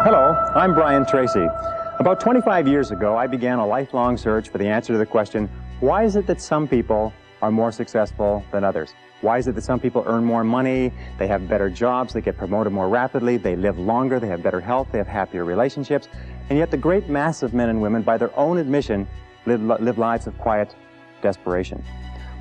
Hello, I'm Brian Tracy. About 25 years ago, I began a lifelong search for the answer to the question, why is it that some people are more successful than others? Why is it that some people earn more money, they have better jobs, they get promoted more rapidly, they live longer, they have better health, they have happier relationships, and yet the great mass of men and women, by their own admission, live lives of quiet desperation?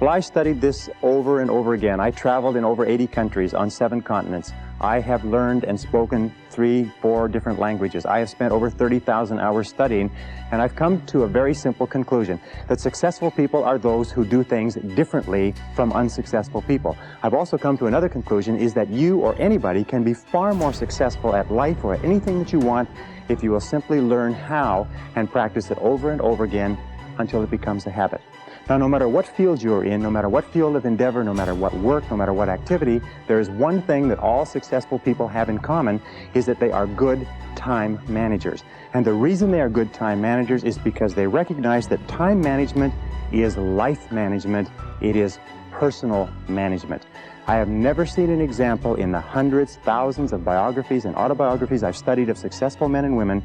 Well, I studied this over and over again. I traveled in over 80 countries on 7 continents. I have learned and spoken 3-4 different languages. I have spent over 30,000 hours studying, and I've come to a very simple conclusion, that successful people are those who do things differently from unsuccessful people. I've also come to another conclusion, is that you or anybody can be far more successful at life or at anything that you want if you will simply learn how and practice it over and over again until it becomes a habit. Now, no matter what field you're in, no matter what field of endeavor, no matter what work, no matter what activity, there is one thing that all successful people have in common, is that they are good time managers. And the reason they are good time managers is because they recognize that time management is life management. It is personal management. I have never seen an example in the hundreds, thousands of biographies and autobiographies I've studied of successful men and women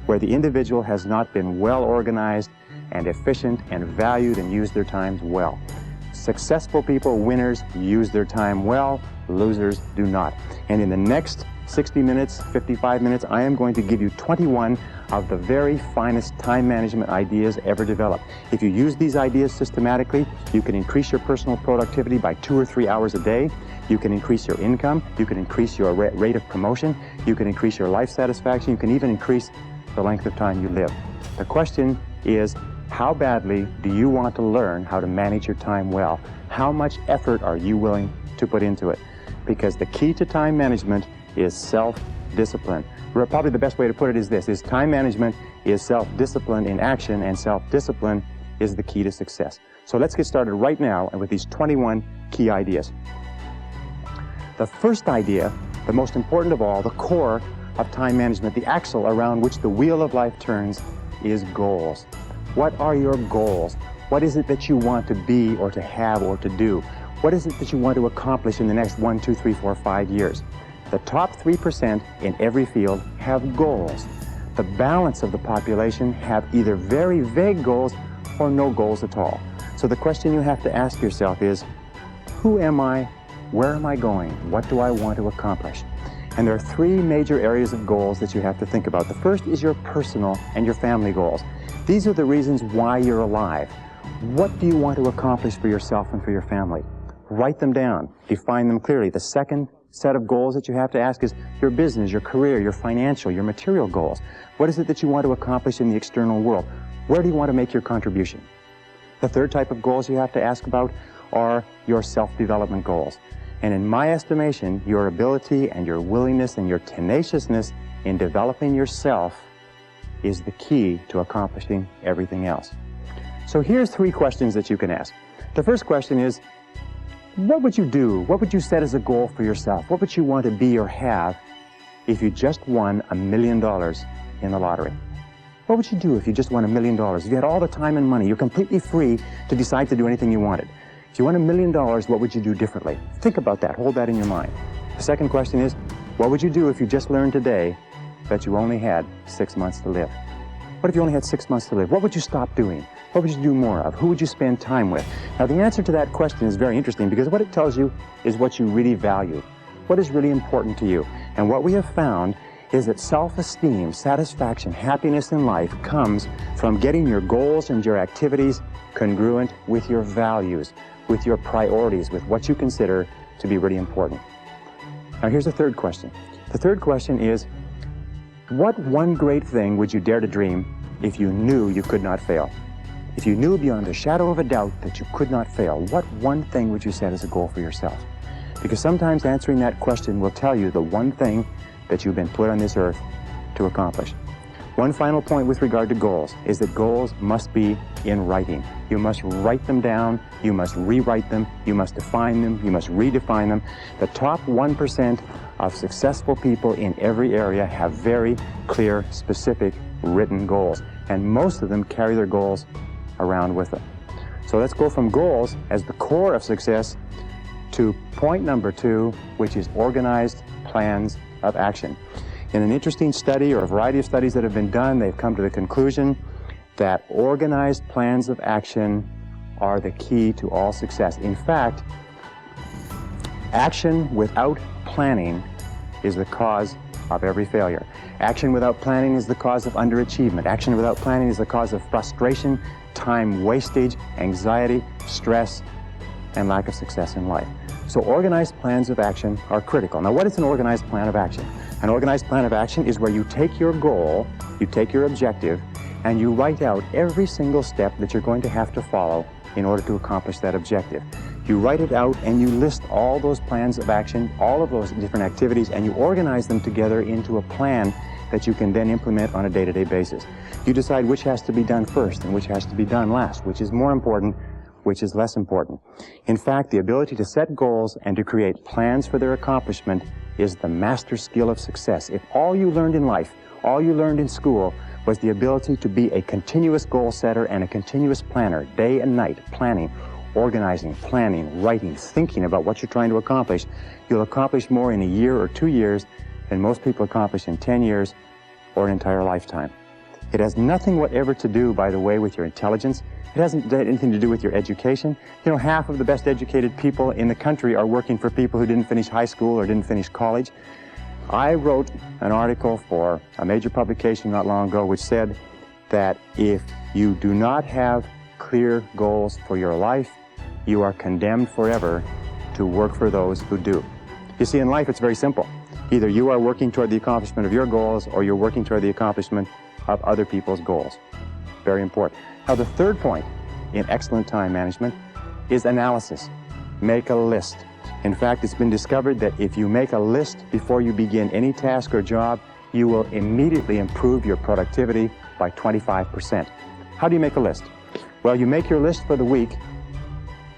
where the individual has not been well organized and efficient and valued and used their times well. Successful people, winners, use their time well. Losers do not. And in the next 60 minutes, 55 minutes, I am going to give you 21 of the very finest time management ideas ever developed. If you use these ideas systematically, you can increase your personal productivity by 2 or 3 hours a day. You can increase your income. You can increase your rate of promotion. You can increase your life satisfaction. You can even increase the length of time you live. The question is, how badly do you want to learn how to manage your time well? How much effort are you willing to put into it? Because the key to time management is self-discipline. Probably the best way to put it is this, is time management is self-discipline in action, and self-discipline is the key to success. So let's get started right now with these 21 key ideas. The first idea, the most important of all, the core of time management, the axle around which the wheel of life turns, is goals. What are your goals? What is it that you want to be or to have or to do? What is it that you want to accomplish in the next 1, 2, 3, 4, 5 years? The top 3% in every field have goals. The balance of the population have either very vague goals or no goals at all. So the question you have to ask yourself is, who am I? Where am I going? What do I want to accomplish? And there are 3 major areas of goals that you have to think about. The first is your personal and your family goals. These are the reasons why you're alive. What do you want to accomplish for yourself and for your family? Write them down. Define them clearly. The second set of goals that you have to ask is your business, your career, your financial, your material goals. What is it that you want to accomplish in the external world? Where do you want to make your contribution? The third type of goals you have to ask about are your self-development goals. And in my estimation, your ability and your willingness and your tenaciousness in developing yourself is the key to accomplishing everything else. So here's 3 questions that you can ask. The first question is, what would you do? What would you set as a goal for yourself? What would you want to be or have if you just won $1 million in the lottery? What would you do if you just won $1 million? If you had all the time and money, you're completely free to decide to do anything you wanted. If you won $1 million, what would you do differently? Think about that. Hold that in your mind. The second question is, what would you do if you just learned today that you only had 6 months to live? What if you only had 6 months to live? What would you stop doing? What would you do more of? Who would you spend time with? Now, the answer to that question is very interesting because what it tells you is what you really value. What is really important to you? And what we have found is that self-esteem, satisfaction, happiness in life comes from getting your goals and your activities congruent with your values, with your priorities, with what you consider to be really important. Now, here's the third question. The third question is, what one great thing would you dare to dream if you knew you could not fail? If you knew beyond a shadow of a doubt that you could not fail, what one thing would you set as a goal for yourself? Because sometimes answering that question will tell you the one thing that you've been put on this earth to accomplish. One final point with regard to goals is that goals must be in writing. You must write them down, you must rewrite them, you must define them, you must redefine them. The top 1% of successful people in every area have very clear, specific, written goals. And most of them carry their goals around with them. So let's go from goals as the core of success to point number 2, which is organized plans of action. In an interesting study, or a variety of studies that have been done, they've come to the conclusion that organized plans of action are the key to all success. In fact, action without planning is the cause of every failure. Action without planning is the cause of underachievement. Action without planning is the cause of frustration, time wastage, anxiety, stress, and lack of success in life. So organized plans of action are critical. Now, what is an organized plan of action? An organized plan of action is where you take your goal, you take your objective, and you write out every single step that you're going to have to follow in order to accomplish that objective. You write it out and you list all those plans of action, all of those different activities, and you organize them together into a plan that you can then implement on a day-to-day basis. You decide which has to be done first and which has to be done last, which is more important, which is less important. In fact, the ability to set goals and to create plans for their accomplishment is the master skill of success. If all you learned in life, all you learned in school, was the ability to be a continuous goal setter and a continuous planner, day and night, planning, organizing, planning, writing, thinking about what you're trying to accomplish, you'll accomplish more in a year or 2 years than most people accomplish in 10 years or an entire lifetime. It has nothing whatever to do, by the way, with your intelligence. It hasn't anything to do with your education. You know, half of the best educated people in the country are working for people who didn't finish high school or didn't finish college. I wrote an article for a major publication not long ago which said that if you do not have clear goals for your life, you are condemned forever to work for those who do. You see, in life it's very simple. Either you are working toward the accomplishment of your goals or you're working toward the accomplishment of other people's goals. Very important. Now, the third point in excellent time management is analysis. Make a list. In fact, it's been discovered that if you make a list before you begin any task or job, you will immediately improve your productivity by 25%. How do you make a list? Well, you make your list for the week,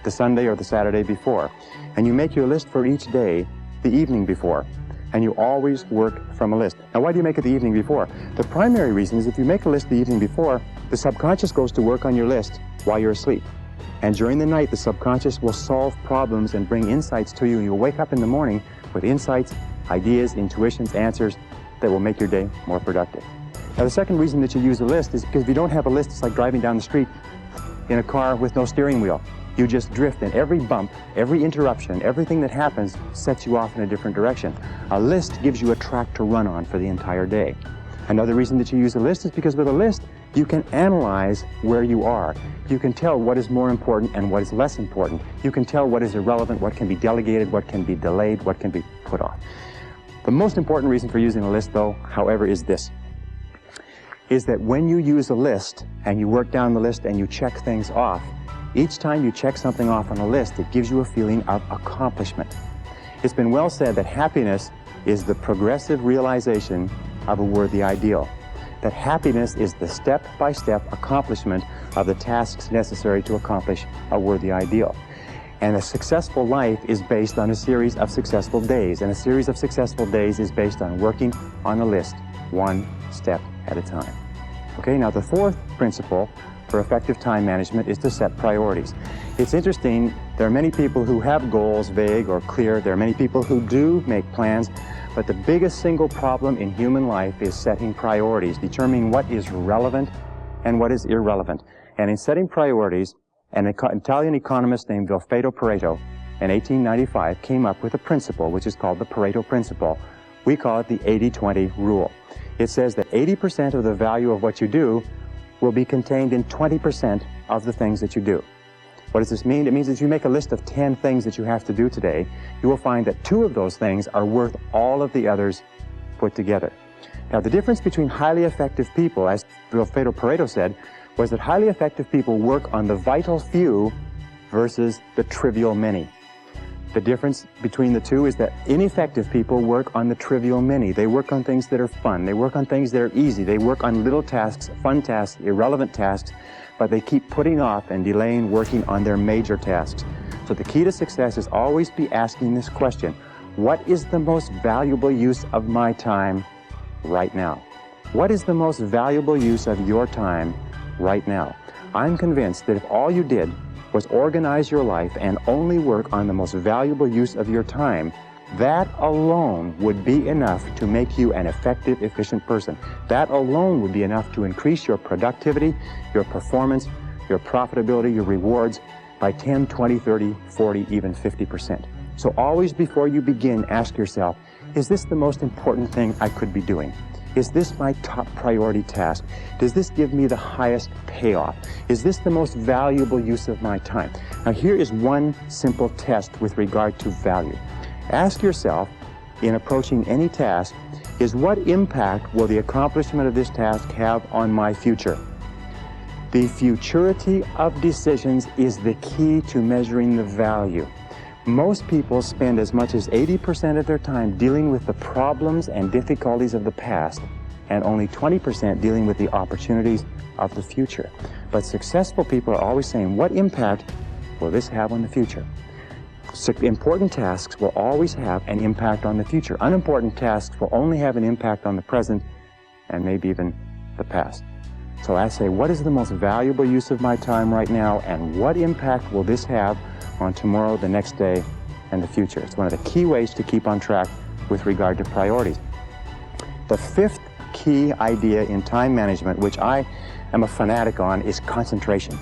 the Sunday or the Saturday before, and you make your list for each day the evening before, and you always work from a list. Now, why do you make it the evening before? The primary reason is if you make a list the evening before, the subconscious goes to work on your list while you're asleep. And during the night, the subconscious will solve problems and bring insights to you. You'll wake up in the morning with insights, ideas, intuitions, answers that will make your day more productive. Now, the second reason that you use a list is because if you don't have a list, it's like driving down the street in a car with no steering wheel. You just drift, and every bump, every interruption, everything that happens sets you off in a different direction. A list gives you a track to run on for the entire day. Another reason that you use a list is because with a list, you can analyze where you are. You can tell what is more important and what is less important. You can tell what is irrelevant, what can be delegated, what can be delayed, what can be put off. The most important reason for using a list, though, however, is this. Is that when you use a list and you work down the list and you check things off, each time you check something off on a list, it gives you a feeling of accomplishment. It's been well said that happiness is the progressive realization of a worthy ideal. That happiness is the step-by-step accomplishment of the tasks necessary to accomplish a worthy ideal. And a successful life is based on a series of successful days, and a series of successful days is based on working on a list, one step at a time. Okay, now the fourth principle for effective time management is to set priorities. It's interesting, there are many people who have goals, vague or clear. There are many people who do make plans, but the biggest single problem in human life is setting priorities, determining what is relevant and what is irrelevant. And in setting priorities, an Italian economist named Vilfredo Pareto in 1895 came up with a principle which is called the Pareto Principle. We call it the 80-20 rule. It says that 80% of the value of what you do will be contained in 20% of the things that you do. What does this mean? It means if you make a list of 10 things that you have to do today, you will find that 2 of those things are worth all of the others put together. Now, the difference between highly effective people, as Vilfredo Pareto said, was that highly effective people work on the vital few versus the trivial many. The difference between the two is that ineffective people work on the trivial many. They work on things that are fun. They work on things that are easy. They work on little tasks, fun tasks, irrelevant tasks, but they keep putting off and delaying working on their major tasks. So the key to success is always be asking this question: what is the most valuable use of my time right now? What is the most valuable use of your time right now? I'm convinced that if all you did was organize your life and only work on the most valuable use of your time, That alone would be enough to make you an effective, efficient person. That alone would be enough to increase your productivity, your performance, your profitability, your rewards by 10, 20, 30, 40, even 50%. So always before you begin, ask yourself, is this the most important thing I could be doing? Is this my top priority task? Does this give me the highest payoff? Is this the most valuable use of my time? Now here is one simple test with regard to value. Ask yourself, in approaching any task, is what impact will the accomplishment of this task have on my future? The futurity of decisions is the key to measuring the value. Most people spend as much as 80% of their time dealing with the problems and difficulties of the past, and only 20% dealing with the opportunities of the future. But successful people are always saying, what impact will this have on the future? Important tasks will always have an impact on the future. Unimportant tasks will only have an impact on the present and maybe even the past. So I say, what is the most valuable use of my time right now, and what impact will this have on tomorrow, the next day, and the future? It's one of the key ways to keep on track with regard to priorities. The fifth key idea in time management, which I am a fanatic on, is concentration.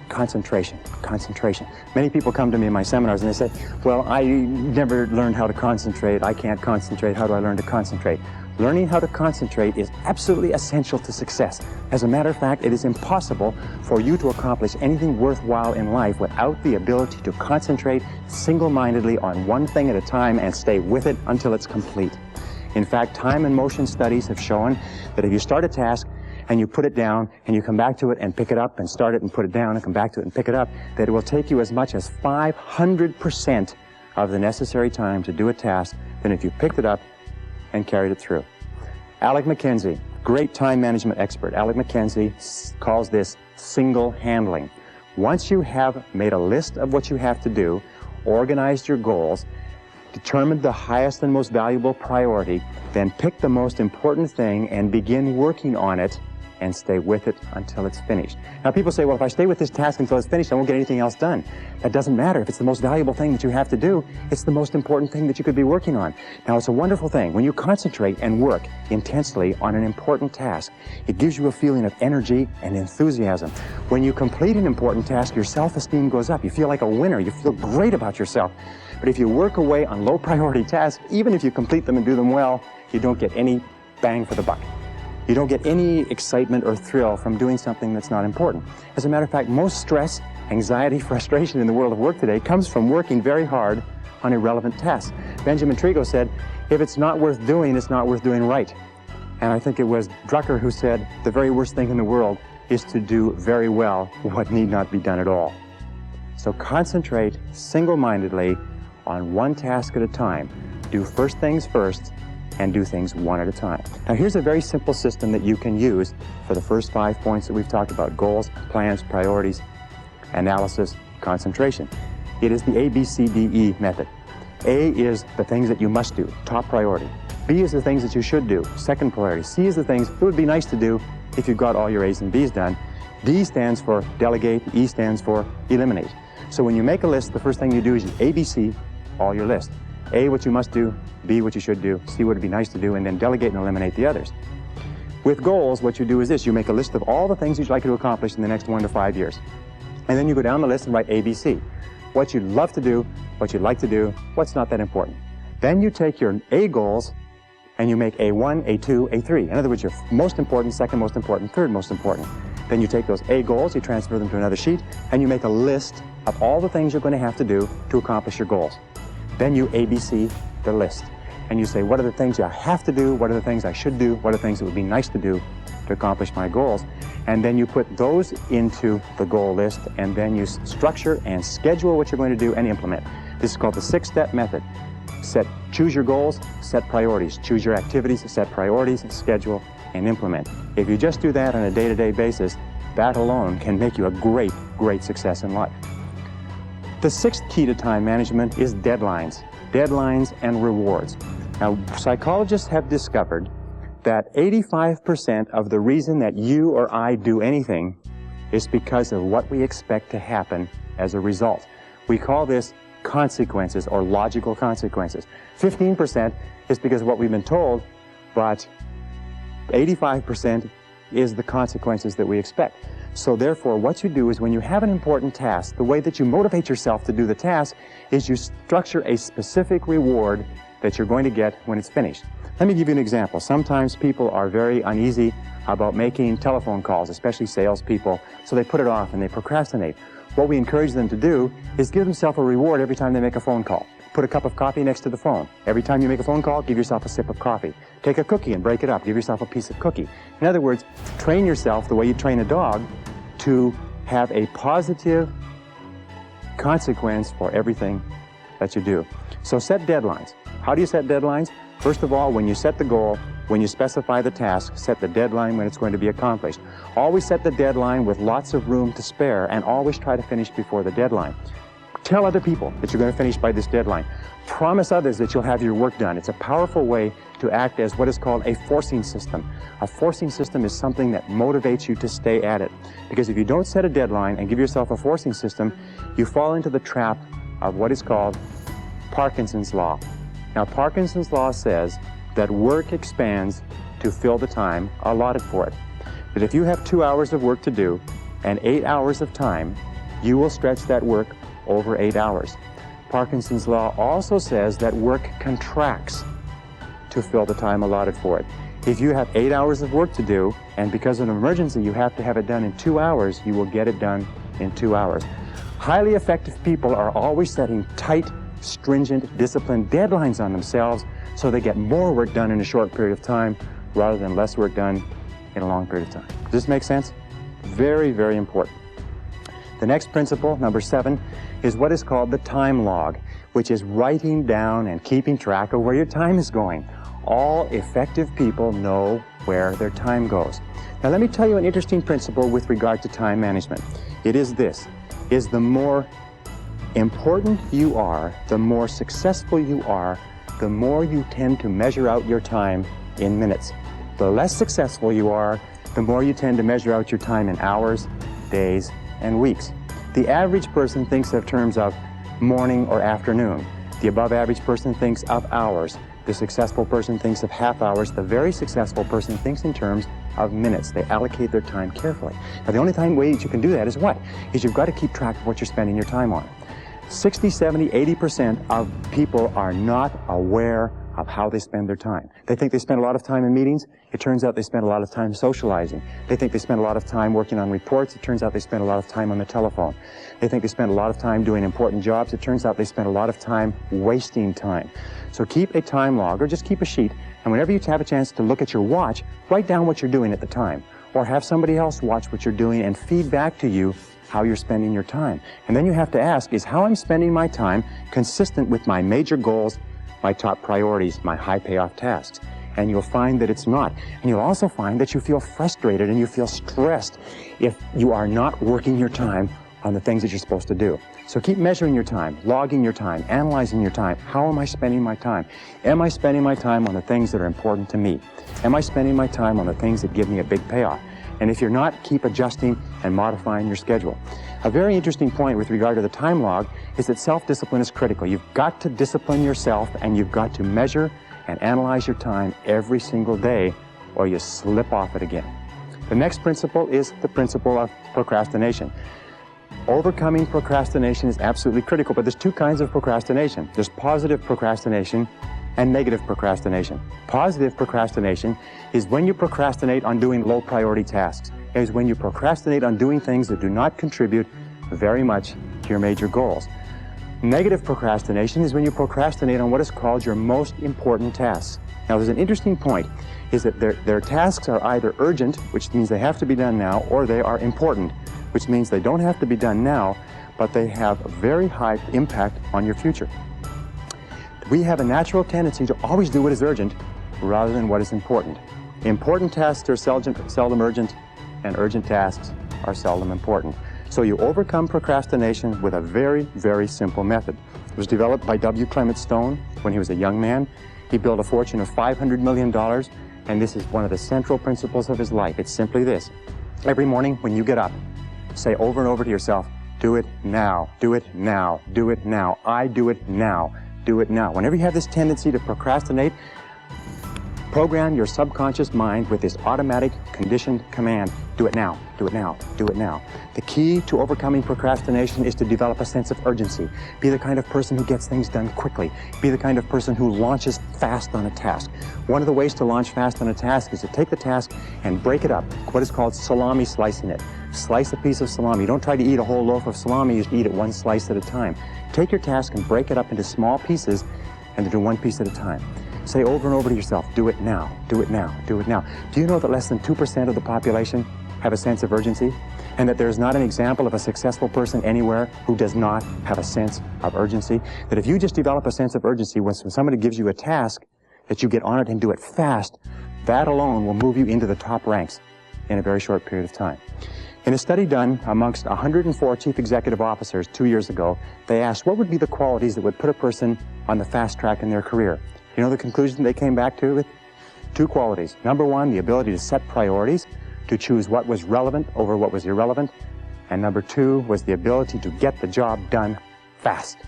Concentration, concentration. Many people come to me in my seminars and they say, well, I never learned how to concentrate. I can't concentrate. How do I learn to concentrate? Learning how to concentrate is absolutely essential to success. As a matter of fact, it is impossible for you to accomplish anything worthwhile in life without the ability to concentrate single-mindedly on one thing at a time and stay with it until it's complete. In fact, time and motion studies have shown that if you start a task and you put it down and you come back to it and pick it up and start it and put it down and come back to it and pick it up, that it will take you as much as 500% of the necessary time to do a task than if you picked it up and carried it through. Alec McKenzie, great time management expert. Alec McKenzie calls this single handling. Once you have made a list of what you have to do, organized your goals, determined the highest and most valuable priority, then pick the most important thing and begin working on it and stay with it until it's finished. Now people say, well, if I stay with this task until it's finished, I won't get anything else done. That doesn't matter. If it's the most valuable thing that you have to do, it's the most important thing that you could be working on. Now it's a wonderful thing. When you concentrate and work intensely on an important task, it gives you a feeling of energy and enthusiasm. When you complete an important task, your self-esteem goes up. You feel like a winner. You feel great about yourself. But if you work away on low priority tasks, even if you complete them and do them well, you don't get any bang for the buck. You don't get any excitement or thrill from doing something that's not important. As a matter of fact, most stress, anxiety, frustration in the world of work today comes from working very hard on irrelevant tasks. Benjamin Trigo said, if it's not worth doing, it's not worth doing right. And I think it was Drucker who said, the very worst thing in the world is to do very well what need not be done at all. So concentrate single-mindedly on one task at a time. Do first things first, and do things one at a time. Now here's a very simple system that you can use for the first 5 points that we've talked about: goals, plans, priorities, analysis, concentration. It is the ABCDE method. A is the things that you must do, top priority. B is the things that you should do, second priority. C is the things it would be nice to do if you got all your A's and B's done. D stands for delegate, E stands for eliminate. So when you make a list, the first thing you do is you ABC all your list. A, what you must do, B, what you should do, C, what would be nice to do, and then delegate and eliminate the others. With goals, what you do is this: you make a list of all the things you'd like to accomplish in the next 1 to 5 years. And then you go down the list and write ABC. What you'd love to do, what you'd like to do, what's not that important. Then you take your A goals and you make A1, A2, A3. In other words, your most important, second most important, third most important. Then you take those A goals, you transfer them to another sheet, and you make a list of all the things you're going to have to do to accomplish your goals. Then you ABC the list, and you say, what are the things I have to do, what are the things I should do, what are the things that would be nice to do to accomplish my goals, and then you put those into the goal list, and then you structure and schedule what you're going to do and implement. This is called the 6-step method. Choose your goals, set priorities. Choose your activities, set priorities, schedule, and implement. If you just do that on a day-to-day basis, that alone can make you a great, great success in life. The 6th key to time management is deadlines. Deadlines and rewards. Now, psychologists have discovered that 85% of the reason that you or I do anything is because of what we expect to happen as a result. We call this consequences or logical consequences. 15% is because of what we've been told, but 85% is the consequences that we expect. So therefore, what you do is when you have an important task, the way that you motivate yourself to do the task is you structure a specific reward that you're going to get when it's finished. Let me give you an example. Sometimes people are very uneasy about making telephone calls, especially salespeople, so they put it off and they procrastinate. What we encourage them to do is give themselves a reward every time they make a phone call. Put a cup of coffee next to the phone. Every time you make a phone call, give yourself a sip of coffee. Take a cookie and break it up. Give yourself a piece of cookie. In other words, train yourself the way you train a dog to have a positive consequence for everything that you do. So set deadlines. How do you set deadlines? First of all, when you set the goal, when you specify the task, set the deadline when it's going to be accomplished. Always set the deadline with lots of room to spare, and always try to finish before the deadline. Tell other people that you're going to finish by this deadline. Promise others that you'll have your work done. It's a powerful way to act as what is called a forcing system. A forcing system is something that motivates you to stay at it. Because if you don't set a deadline and give yourself a forcing system, you fall into the trap of what is called Parkinson's law. Now, Parkinson's law says that work expands to fill the time allotted for it. That if you have 2 hours of work to do and 8 hours of time, you will stretch that work over 8 hours. Parkinson's law also says that work contracts to fill the time allotted for it. If you have 8 hours of work to do, and because of an emergency you have to have it done in 2 hours, you will get it done in 2 hours. Highly effective people are always setting tight, stringent, disciplined deadlines on themselves so they get more work done in a short period of time rather than less work done in a long period of time. Does this make sense? Very, very important. The next principle, number 7, is what is called the time log, which is writing down and keeping track of where your time is going. All effective people know where their time goes. Now let me tell you an interesting principle with regard to time management. It is this, is the more important you are, the more successful you are, the more you tend to measure out your time in minutes. The less successful you are, the more you tend to measure out your time in hours, days, and weeks. The average person thinks of terms of morning or afternoon. The above average person thinks of hours. The successful person thinks of half hours. The very successful person thinks in terms of minutes. They allocate their time carefully. Now the only way that you can do that is what? Is you've got to keep track of what you're spending your time on. 60, 70, 80% of people are not aware of how they spend their time. They think they spend a lot of time in meetings. It turns out they spend a lot of time socializing. They think they spend a lot of time working on reports. It turns out they spend a lot of time on the telephone. They think they spend a lot of time doing important jobs. It turns out they spend a lot of time wasting time. So keep a time log, or just keep a sheet, and whenever you have a chance to look at your watch, write down what you're doing at the time, or have somebody else watch what you're doing and feed back to you how you're spending your time. And then you have to ask, is how I'm spending my time consistent with my major goals, my top priorities, my high payoff tasks? And you'll find that it's not. And you'll also find that you feel frustrated and you feel stressed if you are not working your time on the things that you're supposed to do. So keep measuring your time, logging your time, analyzing your time. How am I spending my time? Am I spending my time on the things that are important to me? Am I spending my time on the things that give me a big payoff? And if you're not, keep adjusting and modifying your schedule. A very interesting point with regard to the time log is that self-discipline is critical. You've got to discipline yourself, and you've got to measure and analyze your time every single day, or you slip off it again. The next principle is the principle of procrastination. Overcoming procrastination is absolutely critical, but there's two kinds of procrastination. There's positive procrastination and negative procrastination. Positive procrastination is when you procrastinate on doing low priority tasks. It is when you procrastinate on doing things that do not contribute very much to your major goals. Negative procrastination is when you procrastinate on what is called your most important tasks. Now there's an interesting point, is that their tasks are either urgent, which means they have to be done now, or they are important, which means they don't have to be done now, but they have a very high impact on your future. We have a natural tendency to always do what is urgent rather than what is important. Important tasks are seldom urgent, and urgent tasks are seldom important. So you overcome procrastination with a very, very simple method. It was developed by W. Clement Stone when he was a young man. He built a fortune of $500 million, and this is one of the central principles of his life. It's simply this. Every morning when you get up, say over and over to yourself, Do it now. Do it now. Do it now. I do it now. Do it now. Whenever you have this tendency to procrastinate, program your subconscious mind with this automatic conditioned command. Do it now. Do it now. Do it now. The key to overcoming procrastination is to develop a sense of urgency. Be the kind of person who gets things done quickly. Be the kind of person who launches fast on a task. One of the ways to launch fast on a task is to take the task and break it up, what is called salami slicing it. Slice a piece of salami. Don't try to eat a whole loaf of salami, you eat it one slice at a time. Take your task and break it up into small pieces and do one piece at a time. Say over and over to yourself, do it now, do it now, do it now. Do you know that less than 2% of the population have a sense of urgency? And that there's not an example of a successful person anywhere who does not have a sense of urgency? That if you just develop a sense of urgency, when somebody gives you a task, that you get on it and do it fast, that alone will move you into the top ranks in a very short period of time. In a study done amongst 104 chief executive officers 2 years ago, they asked what would be the qualities that would put a person on the fast track in their career. You know the conclusion they came back to with? 2 qualities. Number 1, the ability to set priorities, to choose what was relevant over what was irrelevant. And number 2 was the ability to get the job done fast.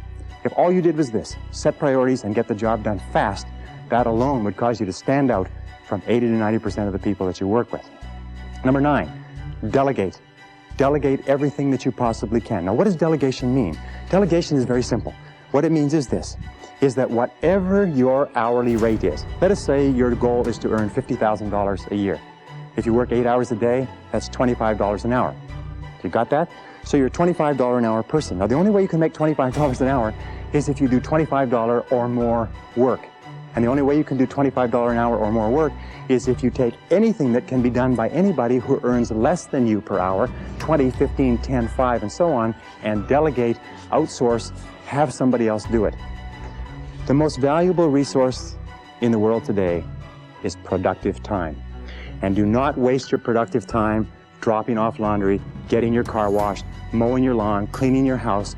If all you did was this, set priorities and get the job done fast, that alone would cause you to stand out from 80 to 90% of the people that you work with. Number 9, delegate. Delegate everything that you possibly can. Now, what does delegation mean? Delegation is very simple. What it means is this, is that whatever your hourly rate is, let us say your goal is to earn $50,000 a year. If you work 8 hours a day, that's $25 an hour. You got that? So you're a $25 an hour person. Now, the only way you can make $25 an hour is if you do $25 or more work. And the only way you can do $25 an hour or more work is if you take anything that can be done by anybody who earns less than you per hour, 20, 15, 10, 5, and so on, and delegate, outsource, have somebody else do it. The most valuable resource in the world today is productive time. And do not waste your productive time dropping off laundry, getting your car washed, mowing your lawn, cleaning your house.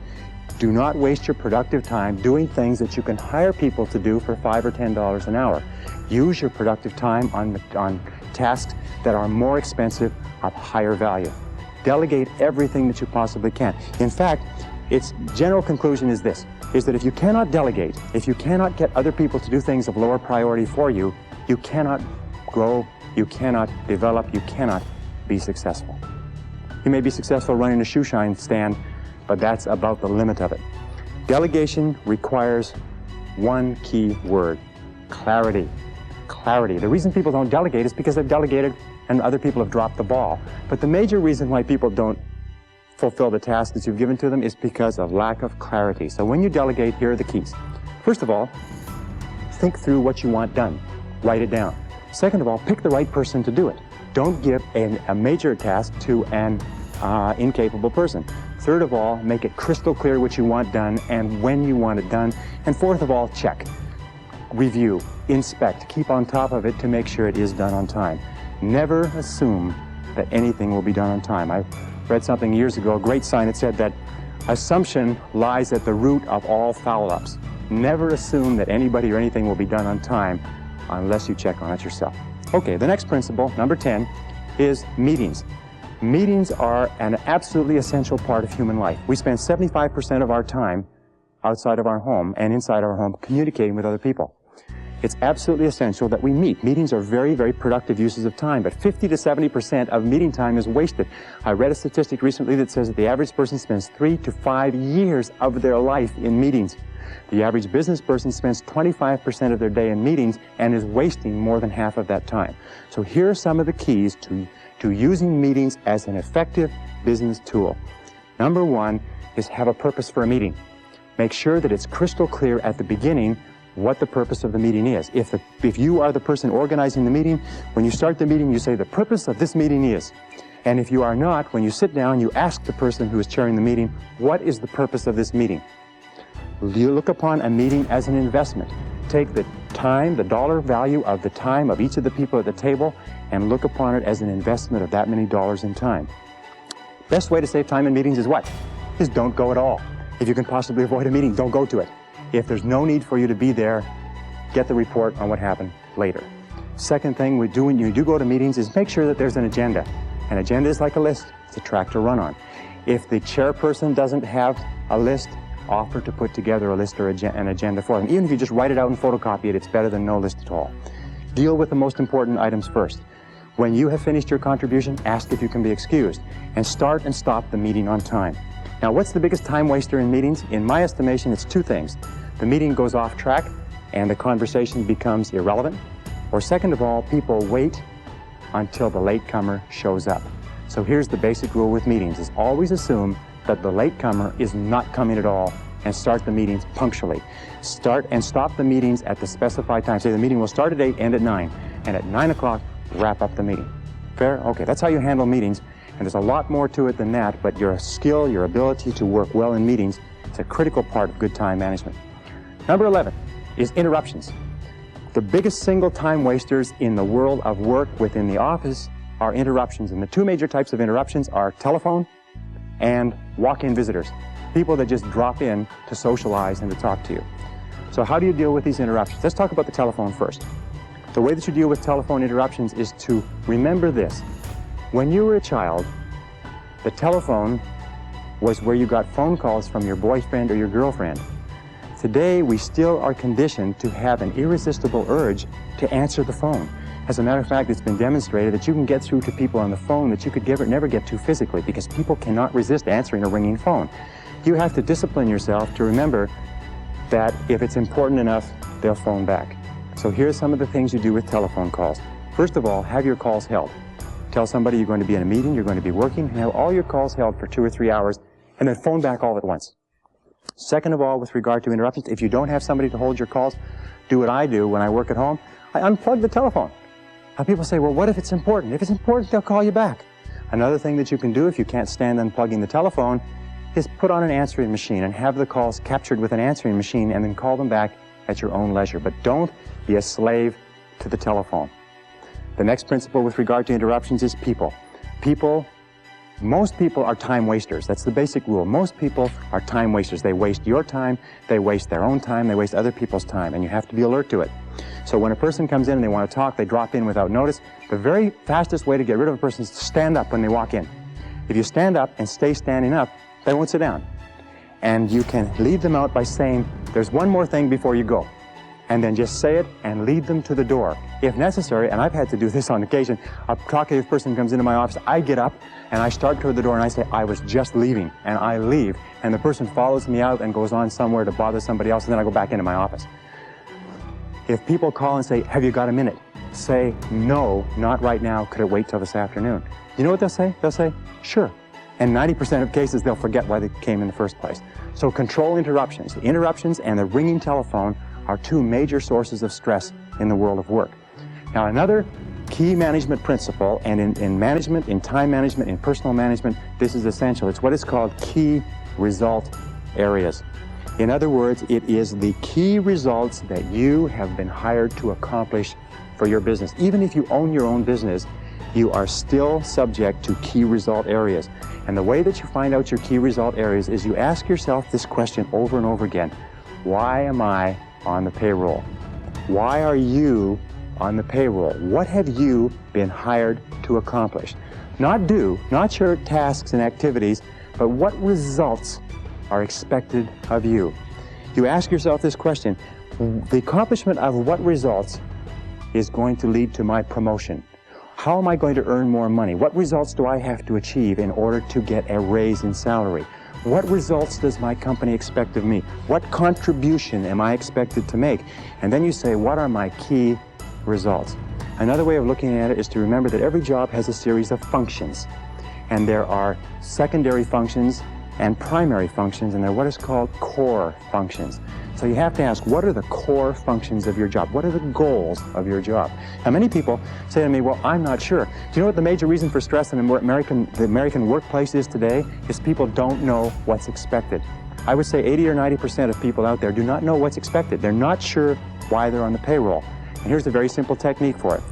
Do not waste your productive time doing things that you can hire people to do for $5 or $10 an hour. Use your productive time on tasks that are more expensive, of higher value. Delegate everything that you possibly can. In fact, its general conclusion is this, is that if you cannot delegate, if you cannot get other people to do things of lower priority for you, you cannot grow, you cannot develop, you cannot be successful. You may be successful running a shoe shine stand, but that's about the limit of it. Delegation requires one key word, clarity. Clarity. The reason people don't delegate is because they've delegated and other people have dropped the ball. But the major reason why people don't fulfill the tasks that you've given to them is because of lack of clarity. So when you delegate, here are the keys. First of all, think through what you want done. Write it down. Second of all, pick the right person to do it. Don't give a major task to an incapable person. Third of all, make it crystal clear what you want done and when you want it done. And fourth of all, check, review, inspect, keep on top of it to make sure it is done on time. Never assume that anything will be done on time. I read something years ago, a great sign that said that assumption lies at the root of all foul-ups. Never assume that anybody or anything will be done on time unless you check on it yourself. Okay, the next principle, number 10, is meetings. Meetings are an absolutely essential part of human life. We spend 75% of our time outside of our home and inside our home communicating with other people. It's absolutely essential that we meet. Meetings are very, very productive uses of time, but 50 to 70% of meeting time is wasted. I read a statistic recently that says that the average person spends 3 to 5 years of their life in meetings. The average business person spends 25% of their day in meetings and is wasting more than half of that time. So here are some of the keys to using meetings as an effective business tool. Number 1 is have a purpose for a meeting. Make sure that it's crystal clear at the beginning what the purpose of the meeting is. If you are the person organizing the meeting, when you start the meeting, you say the purpose of this meeting is. And if you are not, when you sit down, you ask the person who is chairing the meeting, what is the purpose of this meeting? You look upon a meeting as an investment. Take the time, the dollar value of the time of each of the people at the table, and look upon it as an investment of that many dollars in time. Best way to save time in meetings is what? Is don't go at all. If you can possibly avoid a meeting, don't go to it. If there's no need for you to be there, get the report on what happened later. Second thing we do when you do go to meetings is make sure that there's an agenda. An agenda is like a list. It's a track to run on. If the chairperson doesn't have a list, offer to put together a list or an agenda for them. Even if you just write it out and photocopy it, it's better than no list at all. Deal with the most important items first. When you have finished your contribution, ask if you can be excused, and start and stop the meeting on time. Now, what's the biggest time waster in meetings? In my estimation, it's two things. The meeting goes off track and the conversation becomes irrelevant. Or second of all, people wait until the latecomer shows up. So here's the basic rule with meetings, is always assume that the latecomer is not coming at all and start the meetings punctually. Start and stop the meetings at the specified time. Say the meeting will start at 8, end at 9, and at 9 o'clock, wrap up the meeting. Fair? Okay, that's how you handle meetings, and there's a lot more to it than that, but your skill, your ability to work well in meetings is a critical part of good time management. Number 11 is interruptions. The biggest single time wasters in the world of work within the office are interruptions, and the two major types of interruptions are telephone and walk-in visitors, people that just drop in to socialize and to talk to you. So how do you deal with these interruptions? Let's talk about the telephone first. The way that you deal with telephone interruptions is to remember this. When you were a child, the telephone was where you got phone calls from your boyfriend or your girlfriend. Today, we still are conditioned to have an irresistible urge to answer the phone. As a matter of fact, it's been demonstrated that you can get through to people on the phone that you could never get to physically, because people cannot resist answering a ringing phone. You have to discipline yourself to remember that if it's important enough, they'll phone back. So here's some of the things you do with telephone calls. First of all, have your calls held. Tell somebody you're going to be in a meeting, you're going to be working, and have all your calls held for 2 or 3 hours, and then phone back all at once. Second of all, with regard to interruptions, if you don't have somebody to hold your calls, do what I do when I work at home. I unplug the telephone. Now people say, well, what if it's important? If it's important, they'll call you back. Another thing that you can do if you can't stand unplugging the telephone is put on an answering machine and have the calls captured with an answering machine and then call them back at your own leisure. But don't be a slave to the telephone. The next principle with regard to interruptions is people. Most people are time wasters. That's the basic rule. Most people are time wasters. They waste your time, they waste their own time, they waste other people's time, and you have to be alert to it. So when a person comes in and they want to talk, they drop in without notice. The very fastest way to get rid of a person is to stand up when they walk in. If you stand up and stay standing up, they won't sit down. And you can lead them out by saying, there's one more thing before you go. And then just say it and lead them to the door. If necessary, and I've had to do this on occasion, a talkative person comes into my office, I get up and I start toward the door and I say, I was just leaving, and I leave. And the person follows me out and goes on somewhere to bother somebody else, and then I go back into my office. If people call and say, have you got a minute? Say, no, not right now, could it wait till this afternoon? You know what they'll say? They'll say, sure. And 90% of cases, they'll forget why they came in the first place. So control interruptions. The interruptions and the ringing telephone are two major sources of stress in the world of work. Now, another key management principle, and in management, in time management, in personal management, this is essential. It's what is called key result areas. In other words, it is the key results that you have been hired to accomplish for your business. Even if you own your own business, you are still subject to key result areas. And the way that you find out your key result areas is you ask yourself this question over and over again. Why am I on the payroll? Why are you on the payroll? What have you been hired to accomplish? Not do, not your tasks and activities, but what results are expected of you? You ask yourself this question, the accomplishment of what results is going to lead to my promotion? How am I going to earn more money? What results do I have to achieve in order to get a raise in salary? What results does my company expect of me? What contribution am I expected to make? And then you say, what are my key results? Another way of looking at it is to remember that every job has a series of functions. And there are secondary functions and primary functions, and they're what is called core functions. So you have to ask, what are the core functions of your job? What are the goals of your job? Now, many people say to me, well, I'm not sure. Do you know what the major reason for stress in the American workplace is today? Is people don't know what's expected. I would say 80 or 90% of people out there do not know what's expected. They're not sure why they're on the payroll. And here's a very simple technique for it.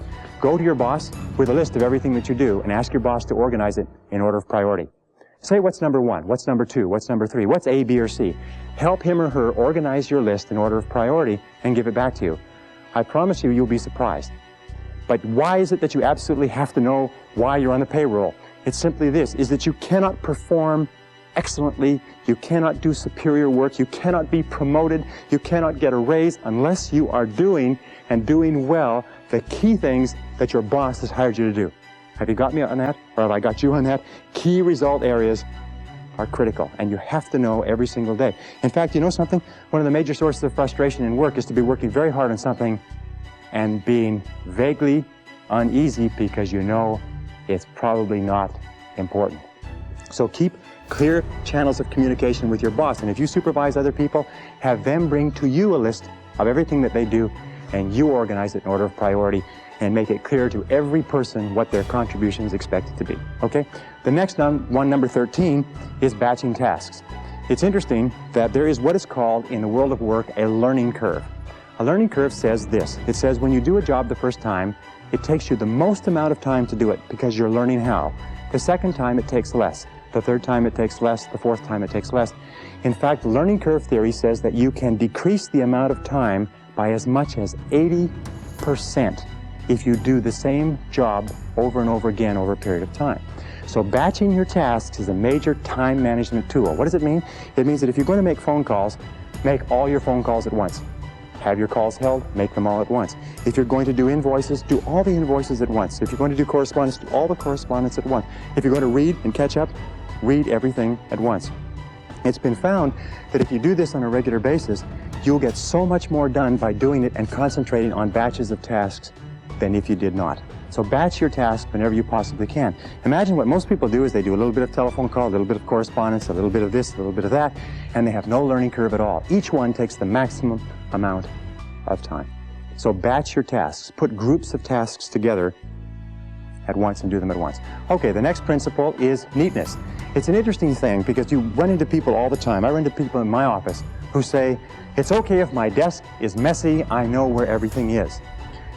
Go to your boss with a list of everything that you do and ask your boss to organize it in order of priority. Say what's number 1, what's number 2, what's number 3, what's A, B, or C. Help him or her organize your list in order of priority and give it back to you. I promise you, you'll be surprised. But why is it that you absolutely have to know why you're on the payroll? It's simply this, is that you cannot perform excellently. You cannot do superior work. You cannot be promoted. You cannot get a raise unless you are doing and doing well the key things that your boss has hired you to do. Have you got me on that? Or have I got you on that? Key result areas are critical, and you have to know every single day. In fact, you know something? One of the major sources of frustration in work is to be working very hard on something and being vaguely uneasy because you know it's probably not important. So keep clear channels of communication with your boss, and if you supervise other people, have them bring to you a list of everything that they do, and you organize it in order of priority and make it clear to every person what their contribution is expected to be. Okay? The next one, number 13, is batching tasks. It's interesting that there is what is called in the world of work a learning curve. A learning curve says this. It says when you do a job the first time, it takes you the most amount of time to do it because you're learning how. The second time it takes less. The third time it takes less. The fourth time it takes less. In fact, learning curve theory says that you can decrease the amount of time by as much as 80% if you do the same job over and over again over a period of time. So batching your tasks is a major time management tool. What does it mean? It means that if you're going to make phone calls, make all your phone calls at once. Have your calls held, make them all at once. If you're going to do invoices, do all the invoices at once. If you're going to do correspondence, do all the correspondence at once. If you're going to read and catch up, read everything at once. It's been found that if you do this on a regular basis, you'll get so much more done by doing it and concentrating on batches of tasks than if you did not. So batch your tasks whenever you possibly can. Imagine what most people do is they do a little bit of telephone call, a little bit of correspondence, a little bit of this, a little bit of that, and they have no learning curve at all. Each one takes the maximum amount of time. So batch your tasks. Put groups of tasks together at once and do them at once. Okay, the next principle is neatness. It's an interesting thing because you run into people all the time. I run into people in my office who say, it's okay if my desk is messy, I know where everything is.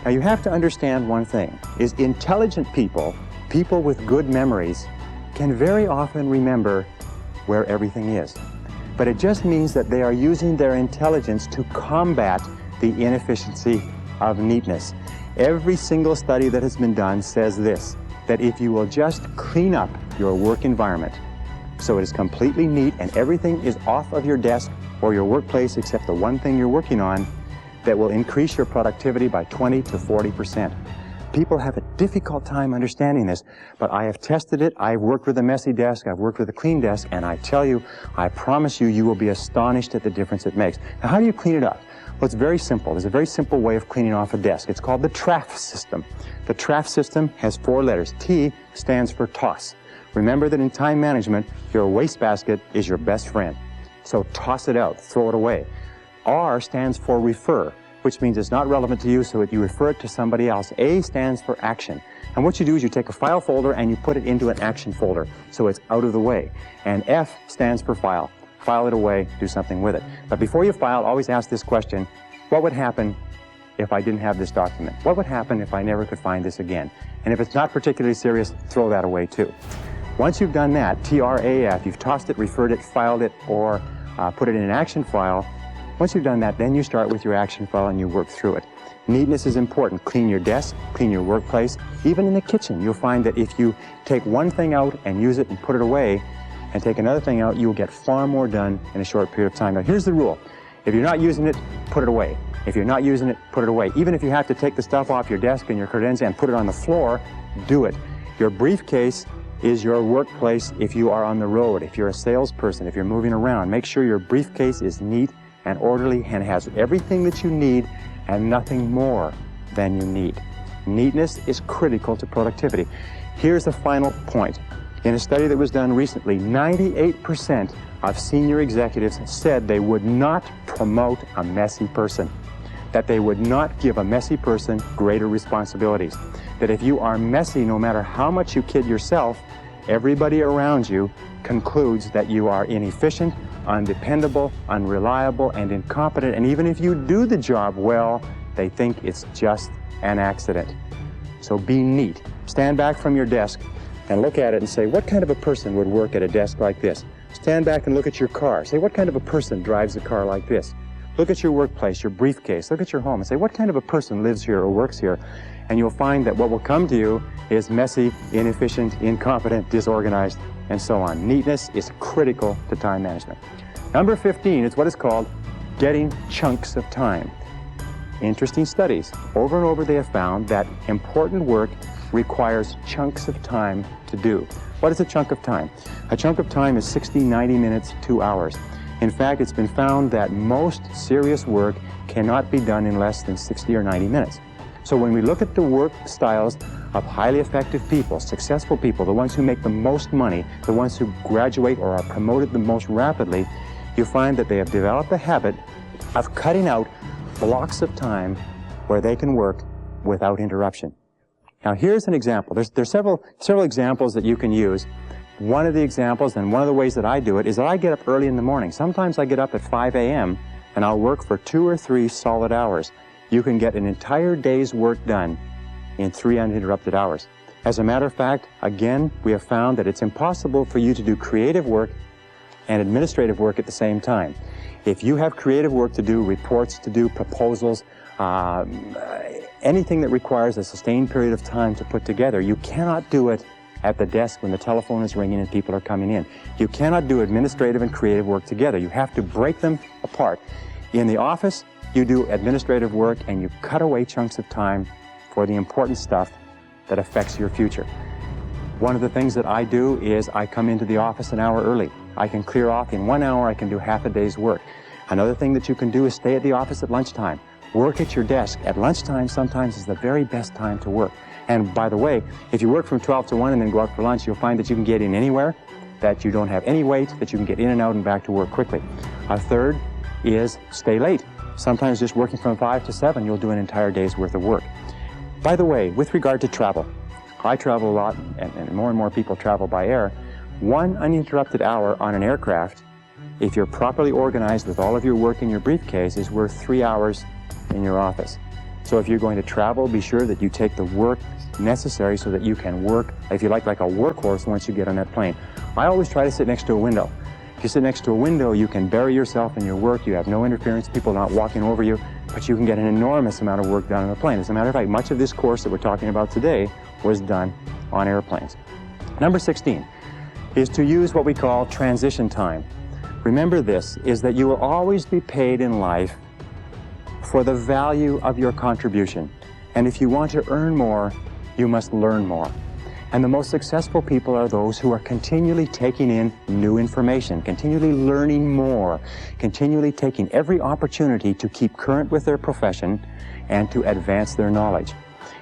Now you have to understand one thing, is intelligent people, people with good memories, can very often remember where everything is. But it just means that they are using their intelligence to combat the inefficiency of neatness. Every single study that has been done says this, that if you will just clean up your work environment so it is completely neat and everything is off of your desk or your workplace except the one thing you're working on, that will increase your productivity by 20 to 40%. People have a difficult time understanding this, but I have tested it. I've worked with a messy desk, I've worked with a clean desk, and I tell you, I promise you, you will be astonished at the difference it makes. Now, how do you clean it up? Well, it's very simple. There's a very simple way of cleaning off a desk. It's called the TRAF system. The TRAF system has 4 letters. T stands for toss. Remember that in time management, your wastebasket is your best friend. So toss it out, throw it away. R stands for refer, which means it's not relevant to you, so you refer it to somebody else. A stands for action. And what you do is you take a file folder and you put it into an action folder, so it's out of the way. And F stands for file. File it away, do something with it. But before you file, always ask this question, what would happen if I didn't have this document? What would happen if I never could find this again? And if it's not particularly serious, throw that away too. Once you've done that, TRAF, you've tossed it, referred it, filed it, or put it in an action file. Once you've done that, then you start with your action file and you work through it. Neatness is important. Clean your desk, clean your workplace. Even in the kitchen, you'll find that if you take one thing out and use it and put it away, and take another thing out, you'll get far more done in a short period of time. Now, here's the rule. If you're not using it, put it away. If you're not using it, put it away. Even if you have to take the stuff off your desk and your credenza and put it on the floor, do it. Your briefcase is your workplace if you are on the road, if you're a salesperson, if you're moving around. Make sure your briefcase is neat and orderly and has everything that you need and nothing more than you need. Neatness is critical to productivity. Here's the final point. In a study that was done recently, 98% of senior executives said they would not promote a messy person, that they would not give a messy person greater responsibilities, that if you are messy, no matter how much you kid yourself, everybody around you concludes that you are inefficient, undependable, unreliable, and incompetent, and even if you do the job well, they think it's just an accident. So be neat. Stand back from your desk and look at it and say, what kind of a person would work at a desk like this? Stand back and look at your car. Say, what kind of a person drives a car like this? Look at your workplace, your briefcase. Look at your home and say, what kind of a person lives here or works here? and you'll find that what will come to you is messy, inefficient, incompetent, disorganized, and so on. Neatness is critical to time management. Number 15 is what is called getting chunks of time. Interesting studies. Over and over they have found that important work requires chunks of time to do. What is a chunk of time? A chunk of time is 60, 90 minutes, 2 hours. In fact, it's been found that most serious work cannot be done in less than 60 or 90 minutes. So when we look at the work styles of highly effective people, successful people, the ones who make the most money, the ones who graduate or are promoted the most rapidly, you find that they have developed the habit of cutting out blocks of time where they can work without interruption. Now here's an example. There's several examples that you can use. One of the examples, and one of the ways that I do it, is that I get up early in the morning. Sometimes I get up at 5 a.m. and I'll work for 2 or 3 solid hours. You can get an entire day's work done in 3 uninterrupted hours. As a matter of fact, again, we have found that it's impossible for you to do creative work and administrative work at the same time. If you have creative work to do, reports to do, proposals, anything that requires a sustained period of time to put together, you cannot do it at the desk when the telephone is ringing and people are coming in. You cannot do administrative and creative work together. You have to break them apart. In the office, you do administrative work and you cut away chunks of time for the important stuff that affects your future. One of the things that I do is I come into the office an hour early. I can clear off in 1 hour, I can do half a day's work. Another thing that you can do is stay at the office at lunchtime. Work at your desk. At lunchtime sometimes is the very best time to work. And by the way, if you work from 12 to 1 and then go out for lunch, you'll find that you can get in anywhere, that you don't have any wait, that you can get in and out and back to work quickly. A third is stay late. Sometimes just working from 5 to 7, you'll do an entire day's worth of work. By the way, with regard to travel, I travel a lot, and more people travel by air. 1 uninterrupted hour on an aircraft, if you're properly organized with all of your work in your briefcase, is worth 3 hours in your office. So if you're going to travel, be sure that you take the work necessary so that you can work, if you like a workhorse once you get on that plane. I always try to sit next to a window. If you sit next to a window, you can bury yourself in your work, you have no interference, people not walking over you, but you can get an enormous amount of work done on a plane. As a matter of fact, much of this course that we're talking about today was done on airplanes. Number 16 is to use what we call transition time. Remember this, is that you will always be paid in life for the value of your contribution. And if you want to earn more, you must learn more. And the most successful people are those who are continually taking in new information, continually learning more, continually taking every opportunity to keep current with their profession and to advance their knowledge.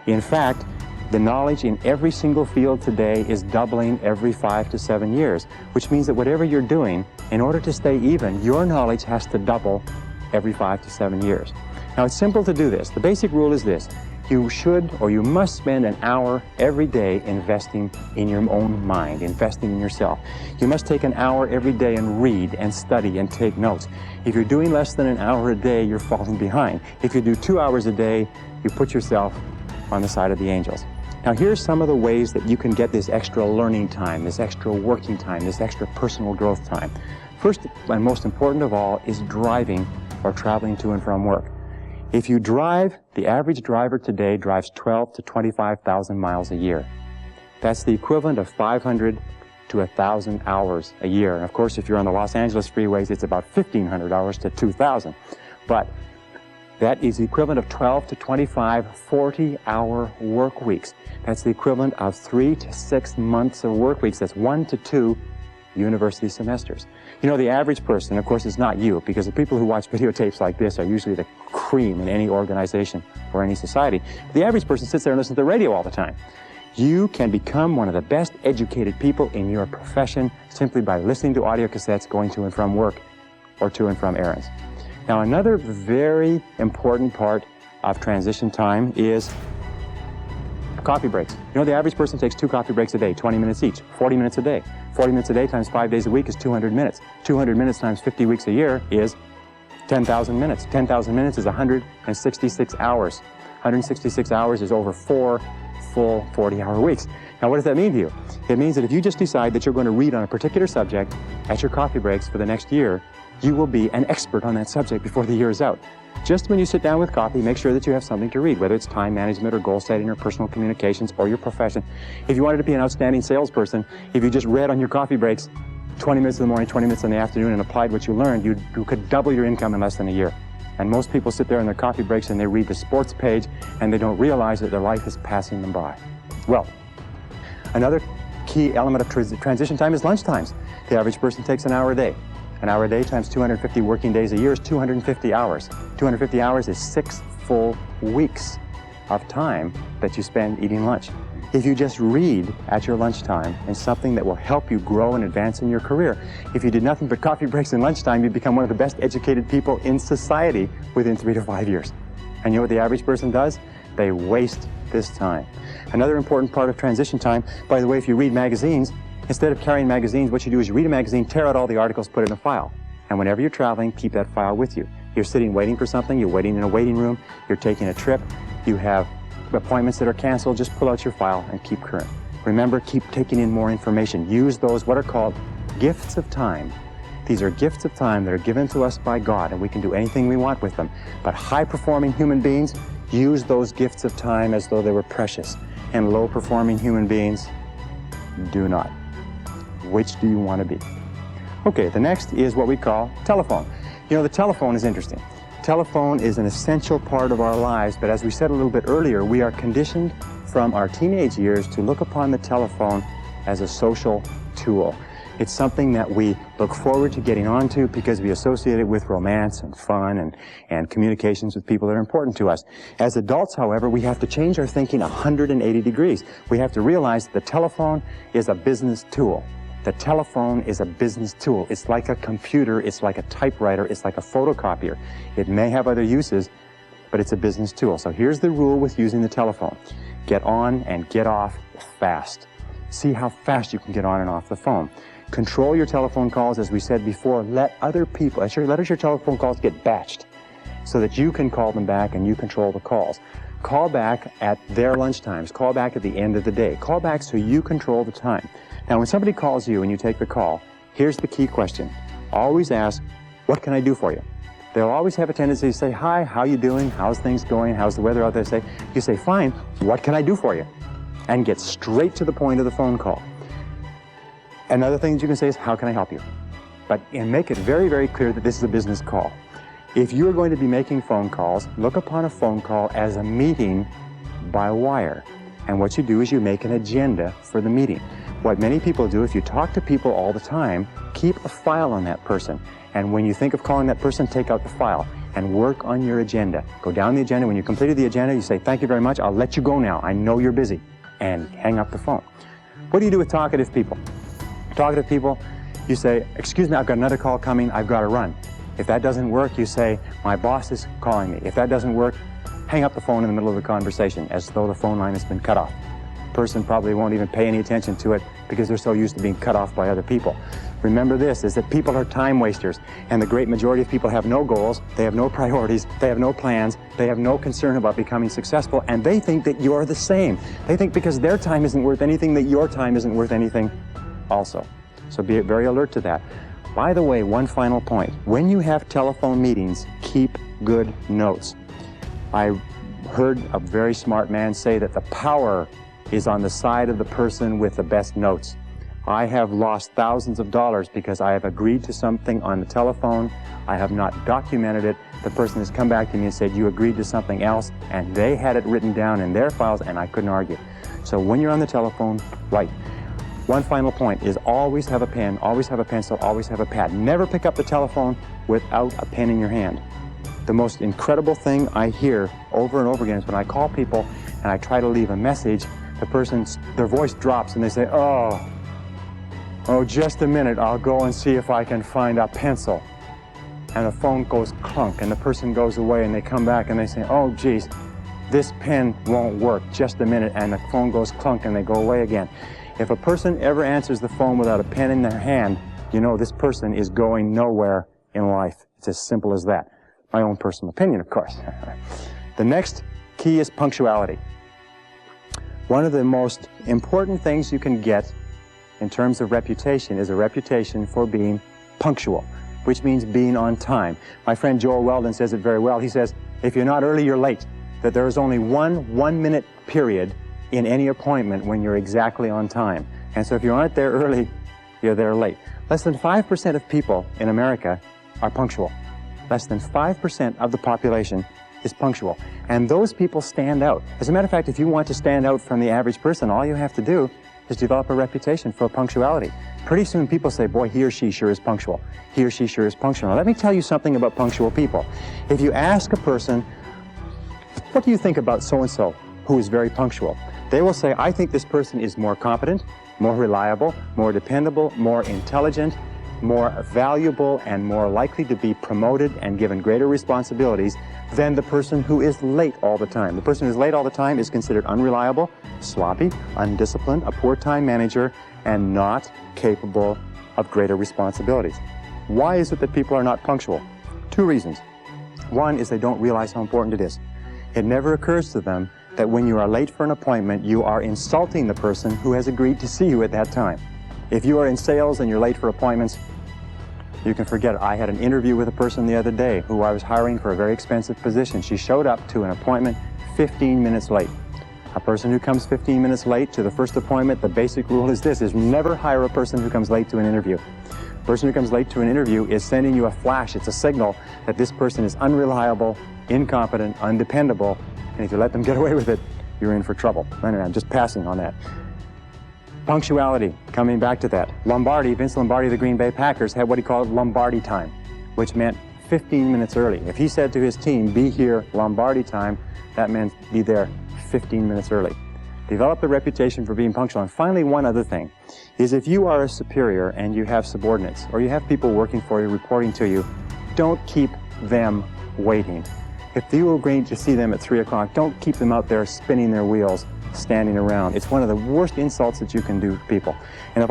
In fact, the knowledge in every single field today is doubling every 5 to 7 years, which means that whatever you're doing, in order to stay even, your knowledge has to double every 5 to 7 years. Now, it's simple to do this. The basic rule is this. You should or you must spend an hour every day investing in your own mind, investing in yourself. You must take an hour every day and read and study and take notes. If you're doing less than an hour a day, you're falling behind. If you do 2 hours a day, you put yourself on the side of the angels. Now, here's some of the ways that you can get this extra learning time, this extra working time, this extra personal growth time. First and most important of all is driving or traveling to and from work. If you drive, the average driver today drives 12 to 25,000 miles a year. That's the equivalent of 500 to 1,000 hours a year. And of course, if you're on the Los Angeles freeways, it's about 1,500 hours to 2,000. But that is the equivalent of 12 to 25 40-hour work weeks. That's the equivalent of 3 to 6 months of work weeks. That's 1 to 2 university semesters. You know, the average person, of course, is not you, because the people who watch videotapes like this are usually the cream in any organization or any society. The average person sits there and listens to the radio all the time. You can become one of the best educated people in your profession simply by listening to audio cassettes going to and from work or to and from errands. Now, another very important part of transition time is coffee breaks. You know, the average person takes 2 coffee breaks a day, 20 minutes each, 40 minutes a day. 40 minutes a day times 5 days a week is 200 minutes. 200 minutes times 50 weeks a year is 10,000 minutes. 10,000 minutes is 166 hours. 166 hours is over 4 full 40-hour weeks. Now, what does that mean to you? It means that if you just decide that you're going to read on a particular subject at your coffee breaks for the next year, you will be an expert on that subject before the year is out. Just when you sit down with coffee, make sure that you have something to read, whether it's time management or goal setting or personal communications or your profession. If you wanted to be an outstanding salesperson, if you just read on your coffee breaks 20 minutes in the morning, 20 minutes in the afternoon and applied what you learned, you could double your income in less than a year. And most people sit there in their coffee breaks and they read the sports page and they don't realize that their life is passing them by. Well, another key element of transition time is lunch times. The average person takes an hour a day. An hour a day times 250 working days a year is 250 hours. 250 hours is 6 full weeks of time that you spend eating lunch. If you just read at your lunchtime and something that will help you grow and advance in your career, if you did nothing but coffee breaks and lunchtime, you'd become one of the best educated people in society within 3 to 5 years. And you know what the average person does? They waste this time. Another important part of transition time, by the way, if you read magazines, instead of carrying magazines, what you do is you read a magazine, tear out all the articles, put it in a file. And whenever you're traveling, keep that file with you. You're sitting waiting for something, you're waiting in a waiting room, you're taking a trip, you have appointments that are canceled, just pull out your file and keep current. Remember, keep taking in more information. Use those, what are called gifts of time. These are gifts of time that are given to us by God, and we can do anything we want with them. But high-performing human beings use those gifts of time as though they were precious, and low-performing human beings do not. Which do you want to be? Okay, the next is what we call telephone. You know, the telephone is interesting. Telephone is an essential part of our lives, but as we said a little bit earlier, we are conditioned from our teenage years to look upon the telephone as a social tool. It's something that we look forward to getting onto because we associate it with romance and fun and communications with people that are important to us. As adults, however, we have to change our thinking 180 degrees. We have to realize that the telephone is a business tool. The telephone is a business tool. It's like a computer, it's like a typewriter, it's like a photocopier. It may have other uses, but it's a business tool. So here's the rule with using the telephone. Get on and get off fast. See how fast you can get on and off the phone. Control your telephone calls, as we said before. Let other people, let your telephone calls get batched so that you can call them back and you control the calls. Call back at their lunch times. Call back at the end of the day. Call back so you control the time. Now, when somebody calls you and you take the call, here's the key question. Always ask, what can I do for you? They'll always have a tendency to say, hi, how you doing? How's things going? How's the weather out there? You say, fine, what can I do for you? And get straight to the point of the phone call. Another thing that you can say is, how can I help you? And make it very, very clear that this is a business call. If you're going to be making phone calls, look upon a phone call as a meeting by wire. And what you do is you make an agenda for the meeting. What many people do, if you talk to people all the time, keep a file on that person. And when you think of calling that person, take out the file and work on your agenda. Go down the agenda. When you completed the agenda, you say, thank you very much. I'll let you go now. I know you're busy. And hang up the phone. What do you do with talkative people? Talkative people, you say, excuse me, I've got another call coming. I've got to run. If that doesn't work, you say, my boss is calling me. If that doesn't work, hang up the phone in the middle of the conversation as though the phone line has been cut off. Person probably won't even pay any attention to it because they're so used to being cut off by other people. Remember this, is that people are time wasters, and the great majority of people have no goals, they have no priorities, they have no plans, they have no concern about becoming successful, and they think that you're the same. They think because their time isn't worth anything, that your time isn't worth anything also. So be very alert to that. By the way, one final point. When you have telephone meetings, keep good notes. I heard a very smart man say that the power is on the side of the person with the best notes. I have lost thousands of dollars because I have agreed to something on the telephone. I have not documented it. The person has come back to me and said, you agreed to something else, and they had it written down in their files, and I couldn't argue. So when you're on the telephone, write. One final point is always have a pen, always have a pencil, always have a pad. Never pick up the telephone without a pen in your hand. The most incredible thing I hear over and over again is when I call people and I try to leave a message, their voice drops and they say, oh, just a minute, I'll go and see if I can find a pencil. And the phone goes clunk and the person goes away and they come back and they say, oh geez, this pen won't work, just a minute, and the phone goes clunk and they go away again. If a person ever answers the phone without a pen in their hand, you know this person is going nowhere in life. It's as simple as that. My own personal opinion, of course. The next key is punctuality. One of the most important things you can get in terms of reputation is a reputation for being punctual. which means being on time. My friend Joel Weldon says it very well. He says, if you're not early, you're late. That there is only one minute period in any appointment when you're exactly on time. And so if you aren't there early, you're there late. Less than 5% of people in America are punctual. Less than 5% of the population is punctual. And those people stand out. As a matter of fact, if you want to stand out from the average person, all you have to do is develop a reputation for punctuality. Pretty soon people say, boy, he or she sure is punctual. He or she sure is punctual. Now, let me tell you something about punctual people. If you ask a person, what do you think about so-and-so who is very punctual? They will say, I think this person is more competent, more reliable, more dependable, more intelligent, more valuable, and more likely to be promoted and given greater responsibilities than the person who is late all the time. The person who is late all the time is considered unreliable, sloppy, undisciplined, a poor time manager, and not capable of greater responsibilities. Why is it that people are not punctual? Two reasons. One is they don't realize how important it is. It never occurs to them that when you are late for an appointment, you are insulting the person who has agreed to see you at that time. If you are in sales and you're late for appointments, you can forget it. I had an interview with a person the other day who I was hiring for a very expensive position. She showed up to an appointment 15 minutes late. A person who comes 15 minutes late to the first appointment, the basic rule is this, is never hire a person who comes late to an interview. A person who comes late to an interview is sending you a flash. It's a signal that this person is unreliable, incompetent, undependable, and if you let them get away with it, you're in for trouble. Anyway, I'm just passing on that. Punctuality, coming back to that. Vince Lombardi of the Green Bay Packers had what he called Lombardi time, which meant 15 minutes early. If he said to his team, be here Lombardi time, that meant be there 15 minutes early. Develop the reputation for being punctual. And finally, one other thing is if you are a superior and you have subordinates or you have people working for you, reporting to you, don't keep them waiting. If you agree to see them at 3 o'clock, don't keep them out there spinning their wheels, standing around. It's one of the worst insults that you can do to people. And if